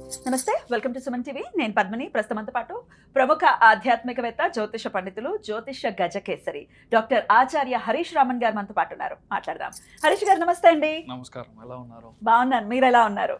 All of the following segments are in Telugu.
నమస్తే, వెల్కమ్ టు సుమన్ టీవీ. నేను పద్మిని. ప్రస్తుతంతో పాటు ప్రముఖ ఆధ్యాత్మికవేత్త, జ్యోతిష పండితులు, జ్యోతిష గజకేసరి డాక్టర్ ఆచార్య హరీష్ రామన్ గారు మనతో పాటు ఉన్నారు. మాట్లాడదాం. హరీష్ గారు నమస్తే అండి. నమస్కారం, ఎలా ఉన్నారు? బాగున్నాను, మీరు ఎలా ఉన్నారు?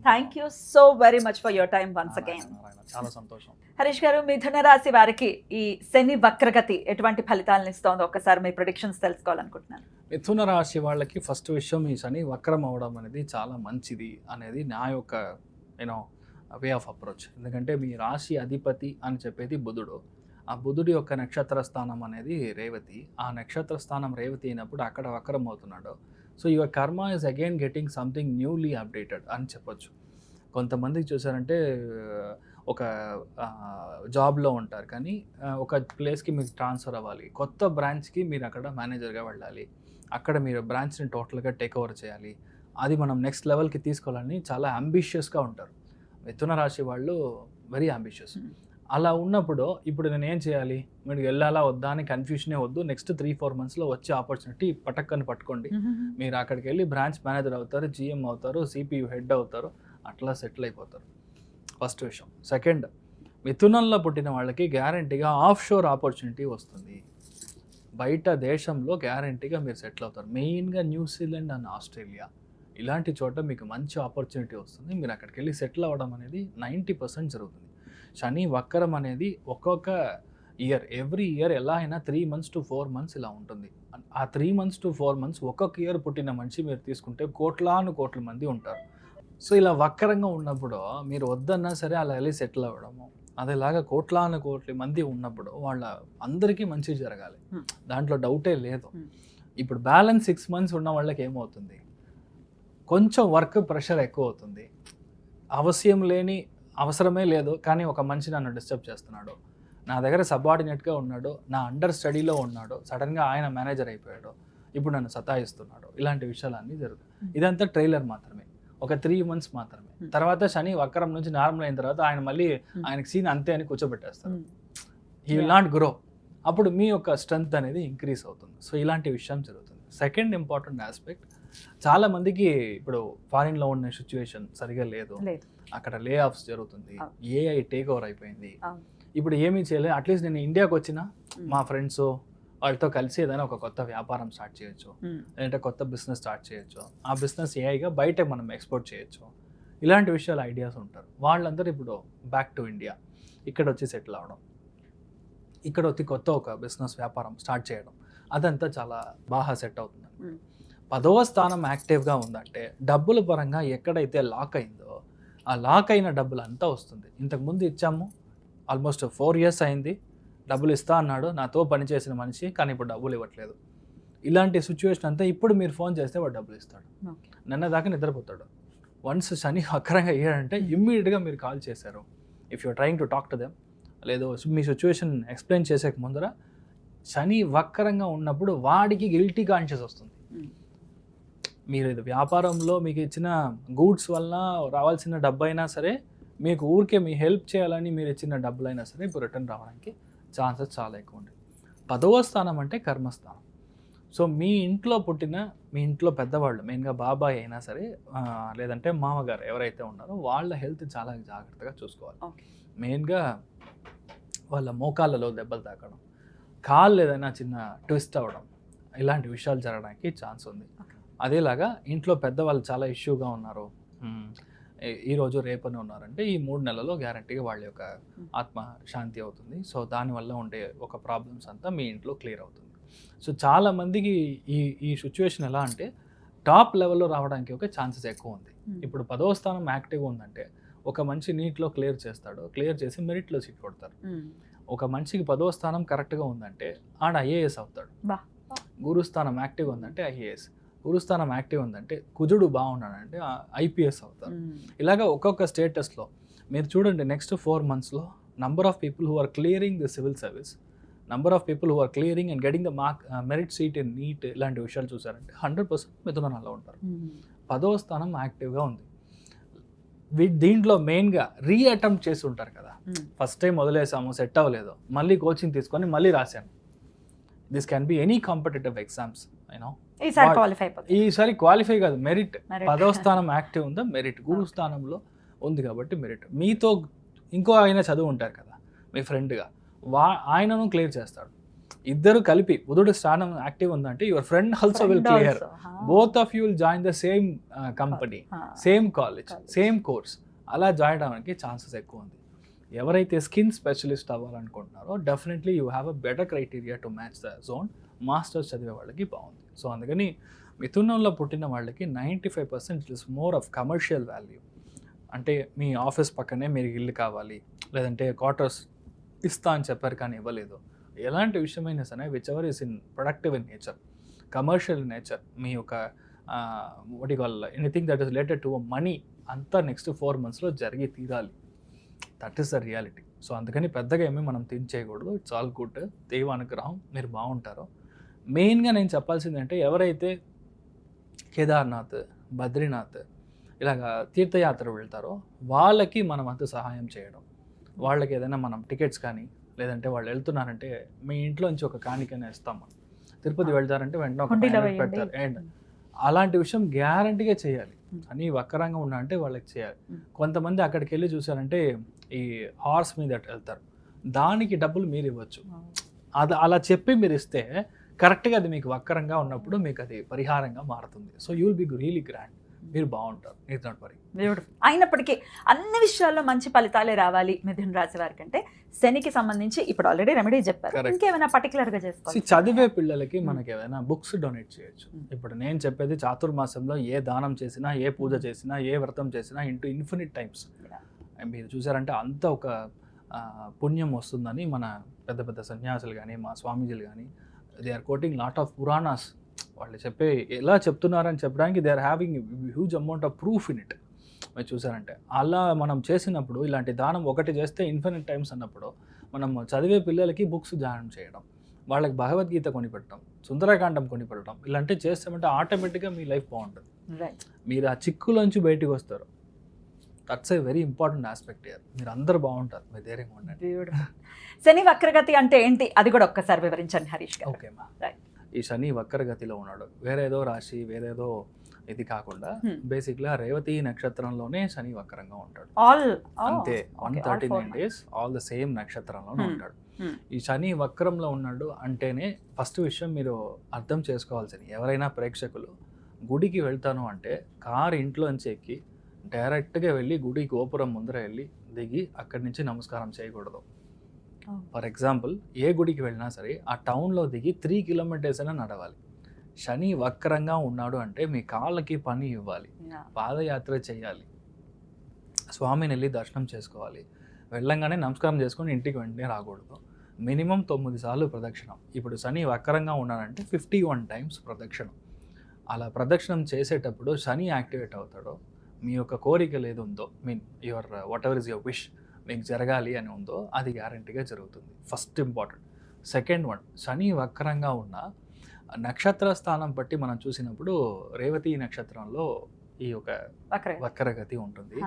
Thank you so very much for your time once again. చాలా సంతోషం. హరీష్ గారు, మిథున రాశి వారికి ఈ శని వక్రగతి ఎటువంటి ఫలితాలను ఇస్తోందో ఒక్కసారి మీ ప్రెడిక్షన్స్ తెలుసుకోవాలనుకుంటున్నాను. మిథున రాశి వాళ్ళకి ఫస్ట్ విషయం, ఈ శని వక్రం అవడం అనేది చాలా మంచిది అనేది నా యొక్క వే ఆఫ్ అప్రోచ్. ఎందుకంటే మీ రాశి అధిపతి అని చెప్పేది బుధుడు. ఆ బుధుడి యొక్క నక్షత్ర స్థానం అనేది రేవతి. ఆ నక్షత్ర స్థానం రేవతి అయినప్పుడు అక్కడ వక్రం అవుతున్నాడు. సో యువర్ కర్మ is again getting something newly updated అని చెప్పొచ్చు. కొంతమందికి చూసారంటే ఒక జాబ్లో ఉంటారు, కానీ ఒక ప్లేస్కి మీకు ట్రాన్స్ఫర్ అవ్వాలి, కొత్త బ్రాంచ్కి మీరు అక్కడ మేనేజర్గా వెళ్ళాలి, అక్కడ మీరు బ్రాంచ్ని టోటల్గా టేక్ ఓవర్ చేయాలి, అది మనం నెక్స్ట్ లెవెల్కి తీసుకోవాలని చాలా అంబిషియస్గా ఉంటారు. మిథున రాశి వాళ్ళు వెరీ అంబిషియస్. అలా ఉన్నప్పుడు ఇప్పుడు నేను ఏం చేయాలి, మీరు వెళ్ళాలా వద్దా అని కన్ఫ్యూషనే వద్దు. నెక్స్ట్ 3-4 monthsలో వచ్చే ఆపర్చునిటీ పటక్కని పట్టుకోండి. మీరు అక్కడికి వెళ్ళి బ్రాంచ్ మేనేజర్ అవుతారు, GM అవుతారు, CPU హెడ్ అవుతారు, అట్లా సెటిల్ అయిపోతారు. ఫస్ట్ విషయం. సెకండ్, మిథునంలో పుట్టిన వాళ్ళకి గ్యారంటీగా ఆఫ్ షోర్ ఆపర్చునిటీ వస్తుంది. బయట దేశంలో గ్యారంటీగా మీరు సెటిల్ అవుతారు. మెయిన్గా న్యూజిలాండ్ అండ్ ఆస్ట్రేలియా ఇలాంటి చోట మీకు మంచి ఆపర్చునిటీ వస్తుంది. మీరు అక్కడికి వెళ్ళి సెటిల్ అవ్వడం అనేది 90% జరుగుతుంది. శని వక్రం అనేది ఒక్కొక్క ఇయర్, ఎవ్రీ ఇయర్ ఎలా అయినా 3 months to 4 months ఇలా ఉంటుంది. ఆ 3 months to 4 months ఒక్కొక్క ఇయర్ పుట్టిన మనిషి మీరు తీసుకుంటే కోట్ల మంది ఉంటారు. సో ఇలా వక్రంగా ఉన్నప్పుడు మీరు వద్దన్నా సరే అలా వెళ్ళి సెటిల్ అవ్వడము, అదేలాగా కోట్ల మంది ఉన్నప్పుడు వాళ్ళ అందరికీ మంచి జరగాలి, దాంట్లో డౌటే లేదు. ఇప్పుడు బ్యాలెన్స్ 6 months ఉన్న వాళ్ళకి ఏమవుతుంది, కొంచెం వర్క్ ప్రెషర్ ఎక్కువ అవుతుంది. అవసరమే లేదు, కానీ ఒక మనిషి నన్ను డిస్టర్బ్ చేస్తున్నాడు, నా దగ్గర సబార్డినేట్గా ఉన్నాడు, నా అండర్ స్టడీలో ఉన్నాడు, సడన్గా ఆయన మేనేజర్ అయిపోయాడు, ఇప్పుడు నన్ను సతాయిస్తున్నాడు, ఇలాంటి విషయాలన్నీ జరుగుతాయి. ఇదంతా ట్రైలర్ మాత్రమే, ఒక 3 months మాత్రమే. తర్వాత శని వక్రం నుంచి నార్మల్ అయిన తర్వాత ఆయనకి సీన్ అంతే అని కూర్చోబెట్టేస్తారు. He will not grow. అప్పుడు మీ యొక్క స్ట్రెంగ్త్ అనేది ఇంక్రీజ్ అవుతుంది. సో ఇలాంటి విషయం జరుగుతుంది. సెకండ్ ఇంపార్టెంట్ ఆస్పెక్ట్, చాలా మందికి ఇప్పుడు ఫారిన్లో ఉన్న సిచ్యువేషన్ సరిగా లేదు, అక్కడ లే ఆఫ్స్ జరుగుతుంది, AI టేక్ ఓవర్ అయిపోయింది. ఇప్పుడు ఏమీ చేయలేదు, అట్లీస్ట్ నేను ఇండియాకి వచ్చినా మా ఫ్రెండ్స్ వాళ్ళతో కలిసి ఏదైనా ఒక కొత్త వ్యాపారం స్టార్ట్ చేయొచ్చు, లేదంటే కొత్త బిజినెస్ స్టార్ట్ చేయొచ్చు, ఆ బిజినెస్ ఏఐగా బయట మనం ఎక్స్పోర్ట్ చేయొచ్చు, ఇలాంటి విషయాలు ఐడియాస్ ఉంటారు. వాళ్ళందరూ ఇప్పుడు బ్యాక్ టు ఇండియా, ఇక్కడ వచ్చి సెటిల్ అవ్వడం, ఇక్కడ వచ్చి కొత్త ఒక బిజినెస్ వ్యాపారం స్టార్ట్ చేయడం, అదంతా చాలా బాగా సెట్ అవుతుంది. 10వ స్థానం యాక్టివ్గా ఉందంటే డబ్బుల పరంగా ఎక్కడైతే లాక్ అయిందో ఆ లాక్ అయిన డబ్బులు అంతా వస్తుంది. ఇంతకుముందు ఇచ్చాము, ఆల్మోస్ట్ 4 years అయింది, డబ్బులు ఇస్తా అన్నాడు నాతో పనిచేసిన మనిషి, కానీ ఇప్పుడు డబ్బులు ఇవ్వట్లేదు. ఇలాంటి సిచ్యువేషన్ అంతా ఇప్పుడు మీరు ఫోన్ చేస్తే వాడు డబ్బులు ఇస్తాడు, నిన్న దాకా నిద్రపోతాడు. వన్స్ శని వక్రంగా అయ్యాడంటే ఇమ్మీడియట్గా మీరు కాల్ చేశారు, if you're trying to talk to them, లేదో మీ సిచ్యువేషన్ ఎక్స్ప్లెయిన్ చేసే ముందర శని వక్రంగా ఉన్నప్పుడు వాడికి గిల్టీ కాన్షియస్ వస్తుంది. మీరు ఇది వ్యాపారంలో మీకు ఇచ్చిన గూడ్స్ వల్ల రావాల్సిన డబ్బు అయినా సరే, మీకు ఊరికే మీ హెల్ప్ చేయాలని మీరు ఇచ్చిన డబ్బులైనా సరే ఇప్పుడు రిటర్న్ రావడానికి ఛాన్సెస్ చాలా ఎక్కువ ఉంటాయి. 10వ స్థానం అంటే కర్మస్థానం. సో మీ ఇంట్లో పుట్టిన, మీ ఇంట్లో పెద్దవాళ్ళు, మెయిన్గా బాబాయ్ అయినా సరే లేదంటే మామగారు ఎవరైతే ఉన్నారో వాళ్ళ హెల్త్ చాలా జాగ్రత్తగా చూసుకోవాలి. మెయిన్గా వాళ్ళ మోకాళ్ళలో దెబ్బలు తాకడం, కాళ్ళు ఏదైనా చిన్న ట్విస్ట్ అవ్వడం, ఇలాంటి విషయాలు జరగడానికి ఛాన్స్ ఉంది. అదేలాగా ఇంట్లో పెద్దవాళ్ళు చాలా ఇష్యూగా ఉన్నారు, ఈరోజు రేపని ఉన్నారంటే ఈ 3 నెలల్లో గ్యారంటీగా వాళ్ళ యొక్క ఆత్మ శాంతి అవుతుంది. సో దానివల్ల ఉండే ఒక ప్రాబ్లమ్స్ అంతా మీ ఇంట్లో క్లియర్ అవుతుంది. సో చాలామందికి ఈ సిచ్యువేషన్ ఎలా అంటే టాప్ లెవెల్లో రావడానికి ఒక ఛాన్సెస్ ఎక్కువ ఉంది. ఇప్పుడు 10వ స్థానం యాక్టివ్గా ఉందంటే ఒక మనిషి నీట్లో క్లియర్ చేస్తాడు, క్లియర్ చేసి మెరిట్లో సీట్ కొడతారు. ఒక మనిషికి 10వ స్థానం కరెక్ట్గా ఉందంటే ఆడ IAS అవుతాడు. గురుస్థానం యాక్టివ్గా ఉందంటే IAS, గురుస్థానం యాక్టివ్ ఉందంటే కుజుడు బాగున్నాడంటే IPS అవుతారు. ఇలాగా ఒక్కొక్క స్టేటస్లో మీరు చూడండి. నెక్స్ట్ 4 monthsలో number of people who are clearing the civil service, number of people who are clearing and getting the merit seat in NEET, ఇలాంటి విషయాలు చూసారంటే 100% మిథునంలో ఉంటారు. 10వ స్థానం యాక్టివ్గా ఉంది. దీంట్లో మెయిన్గా అటెంప్ట్ చేసి ఉంటారు కదా, ఫస్ట్ టైం వదిలేసాము సెట్ అవ్వలేదు, మళ్ళీ కోచింగ్ తీసుకొని మళ్ళీ రాశాను. This can be any competitive exams, ఈసారి క్వాలిఫై కాదు, మెరిట్. 10వ స్థానం యాక్టివ్ ఉందా, మెరిట్. గురు స్థానంలో ఉంది కాబట్టి మెరిట్. మీతో ఇంకో ఆయన చదువు ఉంటారు కదా మీ ఫ్రెండ్గా, ఆయనను క్లియర్ చేస్తాడు. ఇద్దరు కలిపి బుధుడు స్థానం యాక్టివ్ ఉందంటే your friend also will clear. Both of you will join the same company, same college, same course. అలా జాయిన్ అవ్వడానికి ఛాన్సెస్ ఎక్కువ ఉంది. ఎవరైతే స్కిన్ స్పెషలిస్ట్ అవ్వాలనుకుంటున్నారో definitely you have a better criteria to match the zone. Masters చదివే వాళ్ళకి బాగుంది. సో అందుకని మిథునంలో పుట్టిన వాళ్ళకి 95% is more of commercial value. అంటే మీ ఆఫీస్ పక్కనే మీరు ఇల్లు కావాలి, లేదంటే క్వార్టర్స్ ఇస్తా అని చెప్పారు కానీ ఇవ్వలేదు. ఎలాంటి విషయమైనా సరే whichever is in productive in nature, commercial nature, మీ యొక్క what you call anything that is related to money అంతా నెక్స్ట్ 4 monthsలో జరిగి తీరాలి. That is the reality. So అందుకని పెద్దగా ఏమీ మనం థింక్ చేయకూడదు. It's all good. దైవ అనుగ్రహం, మీరు బాగుంటారు. మెయిన్గా నేను చెప్పాల్సింది అంటే ఎవరైతే కేదార్నాథ్, బద్రీనాథ్ ఇలాగ తీర్థయాత్ర వెళ్తారో వాళ్ళకి మనం అంత సహాయం చేయడం. వాళ్ళకి ఏదైనా మనం టికెట్స్ కానీ, లేదంటే వాళ్ళు వెళ్తున్నారంటే మీ ఇంట్లోంచి ఒక కాணிకనే ఇస్తాం. మనం తిరుపతి వెళ్తారంటే వెంటనే ఒక పెడతారు. అండ్ అలాంటి విషయం గ్యారంటీగా చేయాలి. అని వక్రంగా ఉన్నా అంటే వాళ్ళకి చేయాలి. కొంతమంది అక్కడికి వెళ్ళి చూసారంటే ఈ హార్స్ మీద వెళ్తారు, దానికి డబ్బులు మీరు ఇవ్వచ్చు. అది అలా చెప్పి మీరు ఇస్తే కరెక్ట్గా అది మీకు వక్రంగా ఉన్నప్పుడు మీకు అది పరిహారంగా మారుతుంది. So you will be really grand. మీరు బాగుంటారు. Neat not worry. బ్యూటిఫుల్. అయినప్పటికీ అన్ని విషయాల్లో మంచి ఫలితాలే రావాలి మిథున రాశి వారికి అంటే శనికి సంబంధించి ఇప్పుడు ఆల్రెడీ రెమెడీ చెప్పారు. ఇంకేమైనా పర్టికులర్గా చేసుకోవాలి? చదివే పిల్లలకి మనకి ఏమైనా బుక్స్ డొనేట్ చేయొచ్చు. ఇప్పుడు నేను చెప్పేది చాతుర్మాసంలో ఏ దానం చేసినా, ఏ పూజ చేసినా, ఏ వ్రతం చేసినా ఇన్ఫినిట్ టైమ్స్ మీరు చూసారంటే అంత ఒక పుణ్యం వస్తుందని మన పెద్ద పెద్ద సన్యాసులు కానీ, మా స్వామీజీలు కానీ they are quoting lot of Puranas. వాళ్ళు చెప్పే ఎలా చెప్తున్నారని చెప్పడానికి they are having huge amount of proof in it. మీరు చూసారంటే అలా మనం చేసినప్పుడు ఇలాంటి దానం ఒకటి చేస్తే ఇన్ఫినిట్ టైమ్స్ అన్నప్పుడు మనం చదివే పిల్లలకి బుక్స్ దానం చేయడం, వాళ్ళకి భగవద్గీత కొనిపెట్టడం, సుందరకాండం కొనిపెట్టడం ఇలాంటివి చేస్తామంటే ఆటోమేటిక్గా మీ లైఫ్ బాగుంటుంది. మీరు ఆ చిక్కులోంచి బయటకు వస్తారు. That's a very important aspect year. మీరు అందరూ బాగుంటారు. మీరు ధైర్యంగా ఉండండి. శని వక్రగతి అంటే ఏంటి అది కూడా ఒక్కసారి వివరించండి హరీష్ గారు. ఓకేమా, ఈ శని వక్రగతిలో ఉన్నాడు. వేరేదో రాశి, వేరేదో ఇది కాకుండా బేసిక్గా రేవతి నక్షత్రంలోనే శని వక్రంగా ఉంటాడు. అంతే 139 days ఆల్ ద సేమ్ నక్షత్రంలోనే ఉంటాడు. ఈ శని వక్రంలో ఉన్నాడు అంటేనే ఫస్ట్ విషయం మీరు అర్థం చేసుకోవాల్సింది, ఎవరైనా ప్రేక్షకులు గుడికి వెళ్తాను అంటే కారు ఇంట్లోంచి ఎక్కి డైరెక్ట్గా వెళ్ళి గుడి గోపురం ముందర వెళ్ళి దిగి అక్కడి నుంచి నమస్కారం చేయకూడదు. ఫర్ ఎగ్జాంపుల్ ఏ గుడికి వెళ్ళినా సరే ఆ టౌన్లో దిగి 3 kilometers అయినా నడవాలి. శని వక్రంగా ఉన్నాడు అంటే మీ కాళ్ళకి పని ఇవ్వాలి, పాదయాత్ర చేయాలి, స్వామిని వెళ్ళి దర్శనం చేసుకోవాలి, వెళ్ళంగానే నమస్కారం చేసుకొని ఇంటికి వెంటనే రాకూడదు. మినిమం 9 సార్లు ప్రదక్షిణం. ఇప్పుడు శని వక్రంగా ఉన్నాడంటే 51 times ప్రదక్షిణం. అలా ప్రదక్షిణం చేసేటప్పుడు శని యాక్టివేట్ అవుతాడో మీ యొక్క కోరికలు ఏది ఉందో, your what ever is your wish మీకు జరగాలి అని ఉందో అది గ్యారంటీగా జరుగుతుంది. First important. సెకండ్ వన్, శని వక్రంగా ఉన్న నక్షత్ర స్థానం బట్టి మనం చూసినప్పుడు రేవతి నక్షత్రంలో ఈ యొక్క వక్రగతి ఉంటుంది.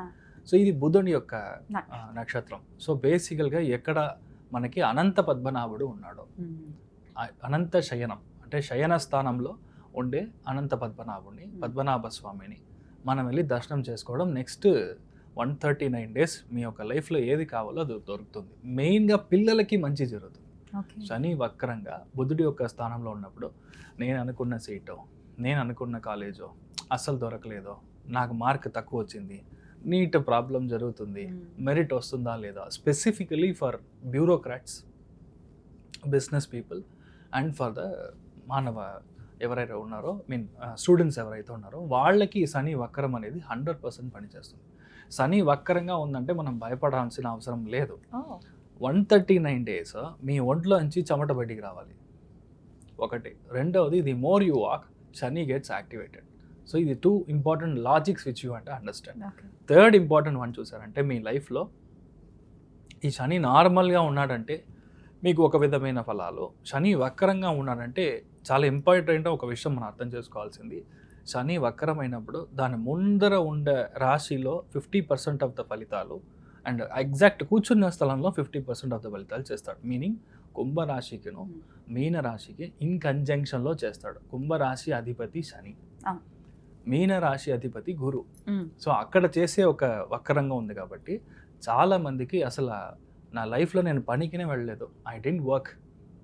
సో ఇది బుధుని యొక్క నక్షత్రం. సో బేసికల్గా ఎక్కడ మనకి అనంత పద్మనాభుడు ఉన్నాడు, అనంత శయనం అంటే శయన స్థానంలో ఉండే అనంత పద్మనాభుడిని, పద్మనాభ స్వామిని మనం వెళ్ళి దర్శనం చేసుకోవడం. నెక్స్ట్ 139 days మీ యొక్క లైఫ్లో ఏది కావాలో అది దొరుకుతుంది. మెయిన్గా పిల్లలకి మంచి జరుగుతుంది. శని వక్రంగా బుధుడి యొక్క స్థానంలో ఉన్నప్పుడు నేను అనుకున్న సీటో, నేను అనుకున్న కాలేజో అస్సలు దొరకలేదో, నాకు మార్క్ తక్కువ వచ్చింది, నీట్ ప్రాబ్లం జరుగుతుంది, మెరిట్ వస్తుందా లేదా, specifically for bureaucrats, business people and for the మానవ ఎవరైతే ఉన్నారో స్టూడెంట్స్ ఎవరైతే ఉన్నారో వాళ్ళకి శని వక్రం అనేది 100% పనిచేస్తుంది. శని వక్రంగా ఉందంటే మనం భయపడాల్సిన అవసరం లేదు. 139 days మీ ఒంట్లో నుంచి చెమట బయటికి రావాలి ఒకటి. రెండవది the more you walk Shani gets activated. So ఇది 2 important లాజిక్స్ విచ్ యూ అంటే అండర్స్టాండ్. థర్డ్ ఇంపార్టెంట్ వన్ చూసారంటే మీ లైఫ్లో ఈ శని నార్మల్గా ఉన్నాడంటే మీకు ఒక విధమైన ఫలాలు, శని వక్రంగా ఉన్నాడంటే చాలా ఇంపార్టెంట్ ఒక విషయం మనం అర్థం చేసుకోవాల్సింది. శని వక్రమైనప్పుడు దాని ముందర ఉండే రాశిలో 50% ఆఫ్ ద ఫలితాలు అండ్ ఎగ్జాక్ట్ కూర్చున్న స్థలంలో 50% ఆఫ్ ద ఫలితాలు చేస్తాడు. మీనింగ్ కుంభరాశికిను మీనరాశికి ఇన్ కంజంక్షన్లో చేస్తాడు. కుంభరాశి అధిపతి శని, మీన రాశి అధిపతి గురు. సో అక్కడ చేసే ఒక వక్రంగా ఉంది కాబట్టి చాలా మందికి అసలు నా లైఫ్లో నేను పనికినే వెళ్ళలేదు, ఐ డెంట్ వర్క్,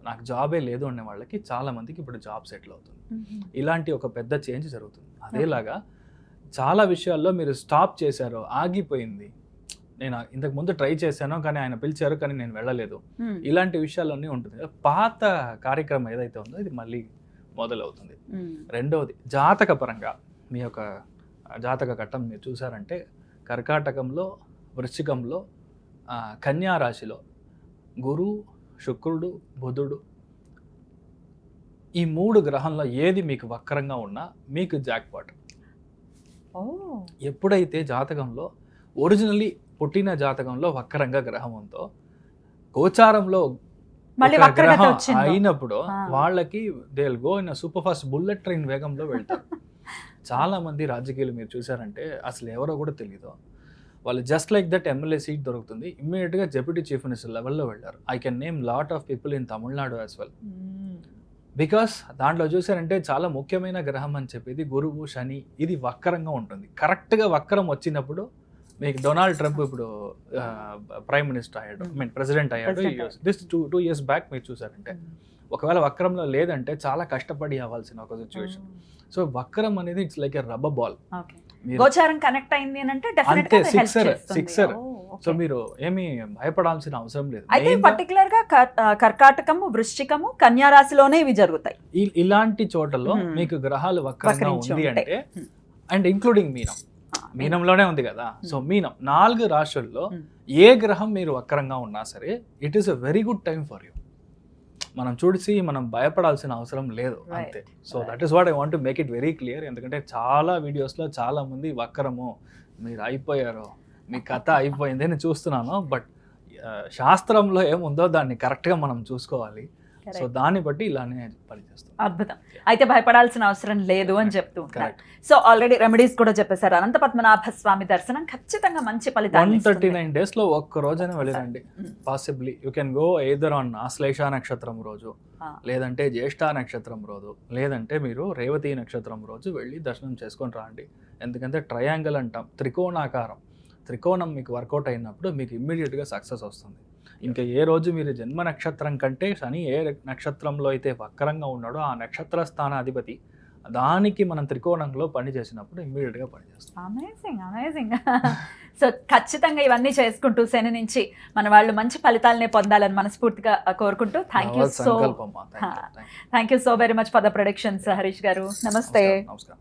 నాకు జాబే లేదు అనే వాళ్ళకి చాలా మందికి ఇప్పుడు జాబ్ సెటిల్ అవుతుంది. ఇలాంటి ఒక పెద్ద చేంజ్ జరుగుతుంది. అదేలాగా చాలా విషయాల్లో మీరు స్టాప్ చేశారు, ఆగిపోయింది, నేను ఇంతకు ముందు ట్రై చేశాను కానీ ఆయన పిలిచారు కానీ నేను వెళ్ళలేదు, ఇలాంటి విషయాలన్నీ ఉంటుంది. పాత కార్యక్రమం ఏదైతే ఉందో ఇది మళ్ళీ మొదలవుతుంది. రెండవది జాతక పరంగా మీ యొక్క జాతక ఘట్టం మీరు చూసారంటే కర్కాటకంలో, వృశ్చికంలో, కన్యా రాశిలో గురు, శుక్రుడు, బుధుడు, ఈ 3 గ్రహంలో ఏది మీకు వక్రంగా ఉన్నా మీకు జాక్పాట్. ఎప్పుడైతే జాతకంలో ఒరిజినల్లీ పుట్టిన జాతకంలో వక్రంగా గ్రహం ఉందో గోచారంలో గ్రహం అయినప్పుడు వాళ్ళకి they will go in super fast bullet train వేగంలో వెళ్తారు. చాలా మంది రాజకీయాలు మీరు చూసారంటే అసలు ఎవరో కూడా తెలియదు, వాళ్ళు just like that MLA seat దొరుకుతుంది, ఇమ్మీడియట్గా డెప్యూటీ చీఫ్ మినిస్టర్ లెవెల్లో వెళ్ళారు. I can name lot of people in Tamil Nadu as well. Because దాంట్లో చూసారంటే చాలా ముఖ్యమైన గ్రహం అని చెప్పేది గురువు, శని, ఇది వక్రంగా ఉంటుంది. కరెక్ట్గా వక్రం వచ్చినప్పుడు మీకు డొనాల్డ్ ట్రంప్ ఇప్పుడు ప్రైమ్ మినిస్టర్ అయ్యాడు, ఐ మీన్ ప్రెసిడెంట్ అయ్యాడు. దిస్ 2 years బ్యాక్ మీరు చూసారంటే ఒకవేళ వక్రంలో లేదంటే చాలా కష్టపడి అవ్వాల్సిన ఒక సిచ్యువేషన్. సో వక్రం అనేది it's like a rubber ball, గోచారం కనెక్ట్ అయింది అంటే అంతే, సిక్సర్. సో మీరు ఏమీ భయపడాల్సిన అవసరం లేదు. అయితే పర్టికులర్ గా కర్కాటకము, వృశ్చికము, కన్యా రాశిలోనే ఇవి జరుగుతాయి. ఇలాంటి చోటలో మీకు గ్రహాలు వక్రంగా ఉంది అంటే, అండ్ ఇంక్లూడింగ్ మీనంలోనే ఉంది కదా. సో మీనం 4 రాశుల్లో ఏ గ్రహం మీరు వక్రంగా ఉన్నా సరే it is a very good time for you. మనం చూసి మనం భయపడాల్సిన అవసరం లేదు అంతే. So that is what I want to make it very clear. ఎందుకంటే చాలా వీడియోస్లో చాలా మంది వక్రము, మీరు అయిపోయారు, మీ కథ అయిపోయింది అని చూస్తున్నాను. బట్ శాస్త్రంలో ఏముందో దాన్ని కరెక్ట్గా మనం చూసుకోవాలి. సో దాన్ని బట్టి ఇలానే పనిచేస్తాం. అద్భుతం. అయితే భయపడాల్సిన అవసరం లేదు అని చెప్తూ ఉంటారు. సో ఆల్రెడీ రెమెడీస్ కూడా చెప్పేశారు. అనంత పద్మనాభ స్వామి దర్శనం ఖచ్చితంగా మంచి ఫలితాలు. 139 days లో ఒక్క రోజైనా వెళ్ళిరండి. Possibly you can go either on Ashlesha నక్షత్రం రోజు, లేదంటే జ్యేష్ఠ నక్షత్రం రోజు, లేదంటే మీరు రేవతి నక్షత్రం రోజు వెళ్ళి దర్శనం చేసుకొని రాండి. ఎందుకంటే ట్రయాంగిల్ అంటాం, త్రికోణాకారం, త్రికోణం మీకు వర్కౌట్ అయినప్పుడు మీకు ఇమ్మీడియట్గా సక్సెస్ వస్తుంది. ఇంకా ఏ రోజు మీరు జన్మ నక్షత్రం కంటే శని ఏ నక్షత్రంలో అయితే వక్రంగా ఉన్నాడో ఆ నక్షత్ర స్థానాధిపతి దానికి మనం త్రికోణంలో పని చేసినప్పుడు ఇమ్మీడియట్గా పనిచేస్తాం. అమేజింగ్. సో ఖచ్చితంగా ఇవన్నీ చేసుకుంటూ శని నుంచి మన వాళ్ళు మంచి ఫలితాలనే పొందాలని మనస్ఫూర్తిగా కోరుకుంటూ thank you so very much for the productions Harish గారు. నమస్తే. నమస్కారం.